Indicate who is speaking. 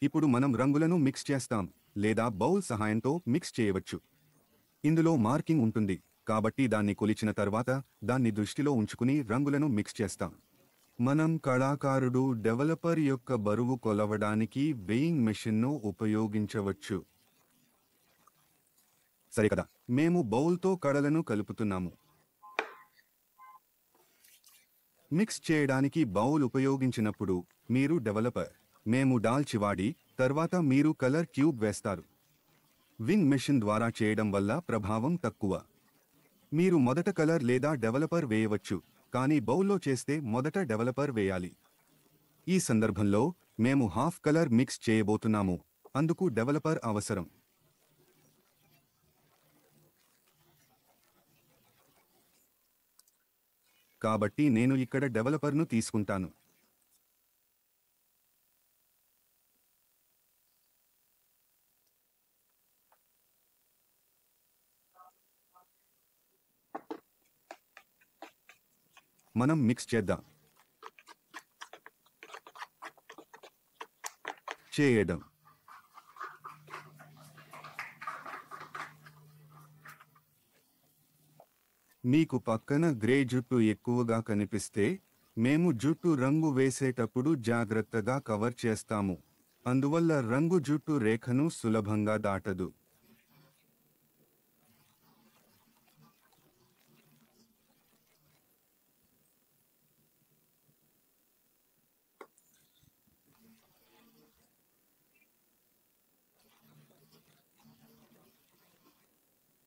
Speaker 1: ఇప్పుడు మనం రంగులను మిక్స్ చేస్తాం లేదా బౌల్ సహాయంతో మిక్స్ చేయవచ్చు. ఇందులో మార్కింగ్ ఉంటుంది కాబట్టి దాన్ని కొలిచిన తర్వాత దాన్ని దృష్టిలో ఉంచుకుని రంగులను మిక్స్ చేస్తాం. మనం కళాకారుడు డెవలపర్ యొక్క బరువు కొలవడానికి వెయింగ్ మెషిన్ను ఉపయోగించవచ్చు. సరే కదా, మేము బౌల్తో కళలను కలుపుతున్నాము. మిక్స్ చేయడానికి బౌల్ ఉపయోగించినప్పుడు మీరు డెవలపర్, మేము డాల్చి వాడి తర్వాత మీరు కలర్ క్యూబ్ వేస్తారు. వింగ్ మెషిన్ ద్వారా చేయడం వల్ల ప్రభావం తక్కువ. మీరు మొదట కలర్ లేదా డెవలపర్ వేయవచ్చు, కానీ బౌల్లో చేస్తే మొదట డెవలపర్ వేయాలి. ఈ సందర్భంలో మేము హాఫ్ కలర్ మిక్స్ చేయబోతున్నాము, అందుకు డెవలపర్ అవసరం. కాబట్టి నేను ఇక్కడ డెవలపర్ను తీసుకుంటాను. మనం మిక్స్ చేద్దాం. చేయడం. మీకు పక్కన గ్రే జుట్టు ఎక్కువగా కనిపిస్తే మేము జుట్టు రంగు వేసేటప్పుడు జాగ్రత్తగా కవర్ చేస్తాము, అందువల్ల రంగు జుట్టు రేఖను సులభంగా దాటదు.